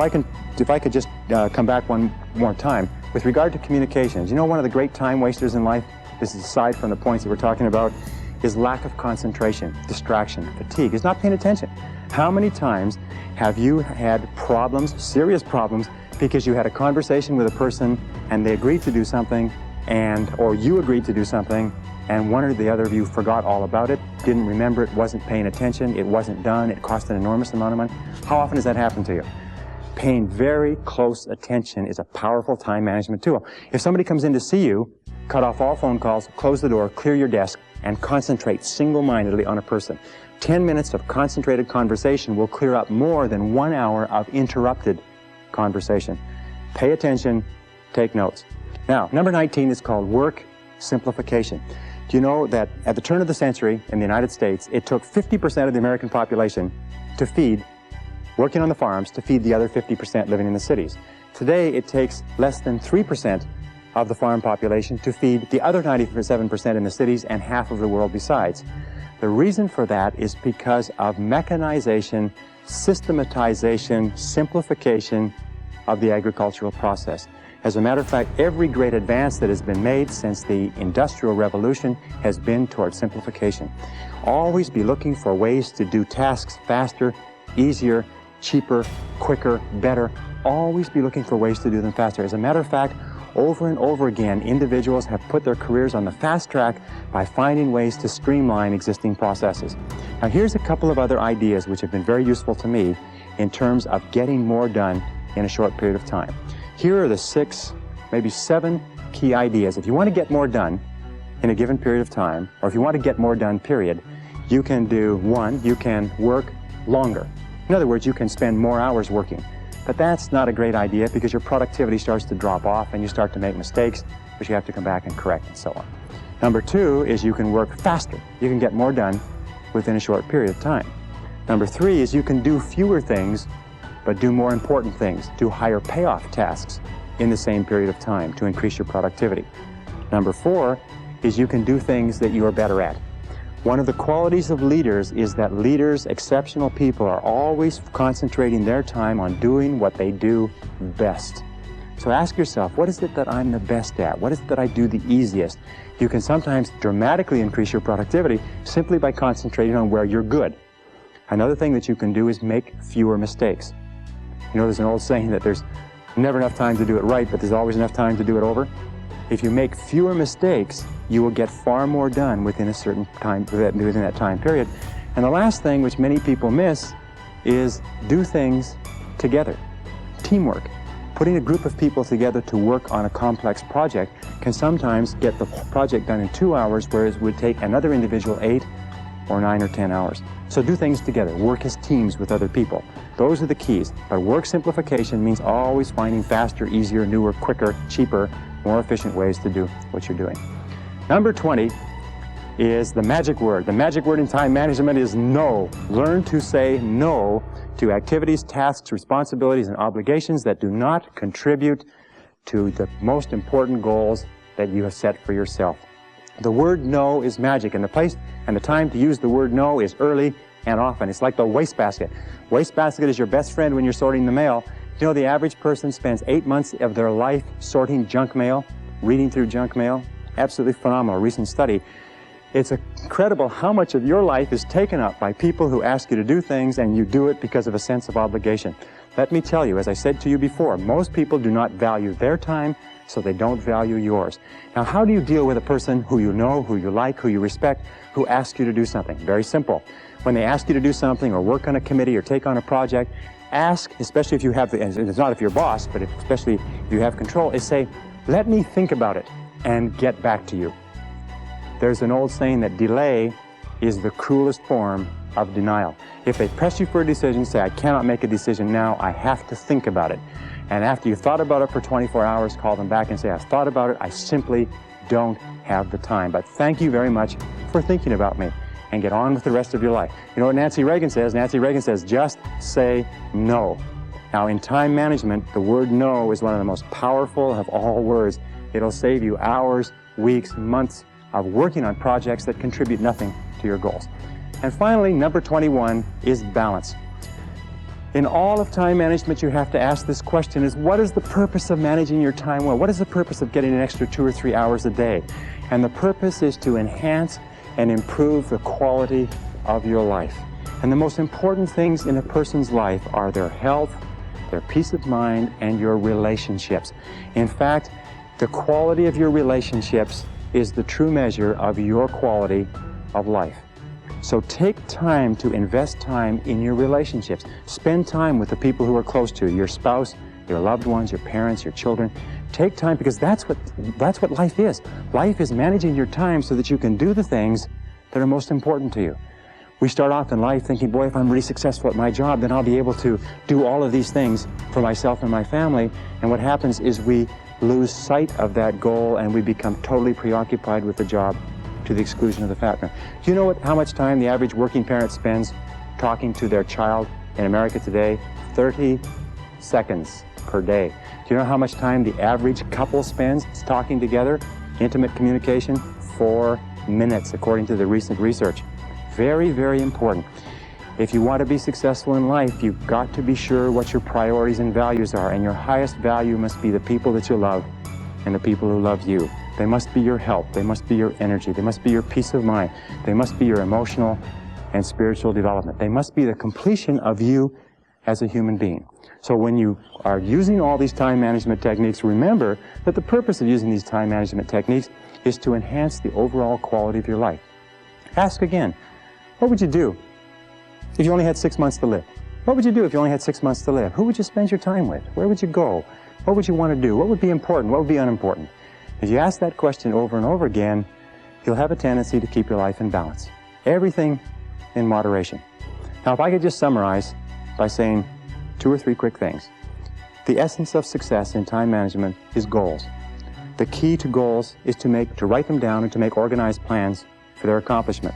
I could just come back one more time, with regard to communications, you know one of the great time wasters in life, this is aside from the points that we're talking about, is lack of concentration, distraction, fatigue, is not paying attention. How many times have you had problems, serious problems, because you had a conversation with a person and they agreed to do something, or you agreed to do something, and one or the other of you forgot all about it, didn't remember it, wasn't paying attention, it wasn't done, it cost an enormous amount of money? How often does that happen to you? Paying very close attention is a powerful time management tool. If somebody comes in to see you, cut off all phone calls, close the door, clear your desk, and concentrate single-mindedly on a person. 10 minutes of concentrated conversation will clear up more than 1 hour of interrupted conversation. Pay attention, take notes. Now, number 19 is called work simplification. Do you know that at the turn of the century in the United States, it took 50% of the American population to feed, working on the farms, to feed the other 50% living in the cities. Today, it takes less than 3% of the farm population to feed the other 97% in the cities and half of the world besides. The reason for that is because of mechanization, systematization, simplification of the agricultural process. As a matter of fact, every great advance that has been made since the Industrial Revolution has been towards simplification. Always be looking for ways to do tasks faster, easier, cheaper, quicker, better. Always be looking for ways to do them faster. As a matter of fact, over and over again, individuals have put their careers on the fast track by finding ways to streamline existing processes. Now, here's a couple of other ideas which have been very useful to me in terms of getting more done in a short period of time. Here are the 6, maybe 7 key ideas. If you want to get more done in a given period of time, or if you want to get more done, period, you can do 1, you can work longer. In other words, you can spend more hours working. But that's not a great idea because your productivity starts to drop off and you start to make mistakes, which you have to come back and correct and so on. Number 2 is you can work faster. You can get more done within a short period of time. Number 3 is you can do fewer things but do more important things, do higher payoff tasks in the same period of time to increase your productivity. Number 4 is you can do things that you are better at. One of the qualities of leaders is that leaders, exceptional people, are always concentrating their time on doing what they do best. So ask yourself, what is it that I'm the best at? What is it that I do the easiest? You can sometimes dramatically increase your productivity simply by concentrating on where you're good. Another thing that you can do is make fewer mistakes. You know, there's an old saying that there's never enough time to do it right, but there's always enough time to do it over. If you make fewer mistakes, you will get far more done within a certain time, within that time period. And the last thing, which many people miss, is do things together. Teamwork. Putting a group of people together to work on a complex project can sometimes get the project done in 2 hours, whereas it would take another individual 8 or 9 or 10 hours. So do things together. Work as teams with other people. Those are the keys. But work simplification means always finding faster, easier, newer, quicker, cheaper, more efficient ways to do what you're doing. Number 20 is the magic word. The magic word in time management is no. Learn to say no to activities, tasks, responsibilities, and obligations that do not contribute to the most important goals that you have set for yourself. The word no is magic, and the place and the time to use the word no is early and often. It's like the wastebasket. Wastebasket is your best friend when you're sorting the mail. You know, the average person spends 8 months of their life sorting junk mail, reading through junk mail. Absolutely phenomenal, recent study. It's incredible how much of your life is taken up by people who ask you to do things, and you do it because of a sense of obligation. Let me tell you, as I said to you before, most people do not value their time, so they don't value yours. Now, how do you deal with a person who you know, who you like, who you respect, who asks you to do something? Very simple. When they ask you to do something or work on a committee or take on a project, ask, especially if you have, and it's not if you're boss, but especially if you have control, is say, let me think about it and get back to you. There's an old saying that delay is the cruelest form of denial. If they press you for a decision, say, I cannot make a decision now, I have to think about it. And after you've thought about it for 24 hours, call them back and say, I've thought about it, I simply don't have the time. But thank you very much for thinking about me, and get on with the rest of your life. You know what Nancy Reagan says? Nancy Reagan says, just say no. Now, in time management, the word no is one of the most powerful of all words. It'll save you hours, weeks, months of working on projects that contribute nothing to your goals. And finally, number 21 is balance. In all of time management, you have to ask this question: is what is the purpose of managing your time well? What is the purpose of getting an extra 2 or 3 hours a day? And the purpose is to enhance and improve the quality of your life. And the most important things in a person's life are their health, their peace of mind, and your relationships. In fact, the quality of your relationships is the true measure of your quality of life. So take time to invest time in your relationships. Spend time with the people who are close to you, your spouse, your loved ones, your parents, your children. Take time, because that's what life is. Life is managing your time so that you can do the things that are most important to you. We start off in life thinking, boy, if I'm really successful at my job, then I'll be able to do all of these things for myself and my family. And what happens is we lose sight of that goal, and we become totally preoccupied with the job to the exclusion of the family. Do you know how much time the average working parent spends talking to their child in America today? 30 seconds per day. Do you know how much time the average couple spends talking together? Intimate communication? 4 minutes, according to the recent research. Very, very important. If you want to be successful in life, you've got to be sure what your priorities and values are, and your highest value must be the people that you love and the people who love you. They must be your help. They must be your energy. They must be your peace of mind. They must be your emotional and spiritual development. They must be the completion of you as a human being. So when you are using all these time management techniques, remember that the purpose of using these time management techniques is to enhance the overall quality of your life. Ask again, what would you do if you only had 6 months to live? What would you do if you only had 6 months to live? Who would you spend your time with? Where would you go? What would you want to do? What would be important? What would be unimportant? If you ask that question over and over again, you'll have a tendency to keep your life in balance. Everything in moderation. Now, if I could just summarize by saying 2 or 3 quick things. The essence of success in time management is goals. The key to goals is to write them down and to make organized plans for their accomplishment.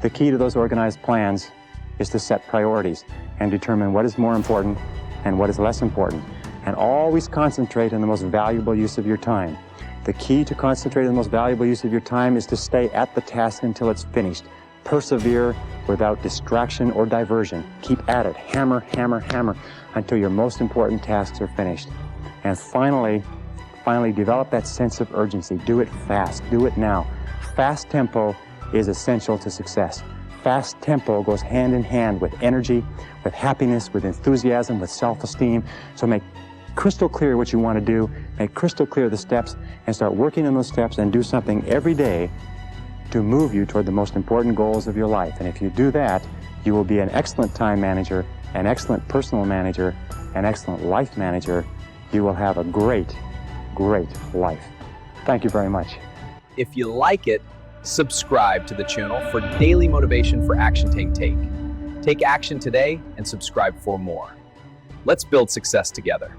The key to those organized plans is to set priorities and determine what is more important and what is less important. And always concentrate on the most valuable use of your time. The key to concentrate on the most valuable use of your time is to stay at the task until it's finished. Persevere without distraction or diversion. Keep at it. Hammer, hammer, hammer until your most important tasks are finished. And finally, develop that sense of urgency. Do it fast. Do it now. Fast tempo is essential to success. Fast tempo goes hand in hand with energy, with happiness, with enthusiasm, with self-esteem. So make crystal clear what you want to do, make crystal clear the steps, and start working on those steps and do something every day to move you toward the most important goals of your life. And if you do that, you will be an excellent time manager, an excellent personal manager, an excellent life manager. You will have a great, great life. Thank you very much. If you like it, subscribe to the channel for daily motivation for action. Take action today and subscribe for more. Let's build success together.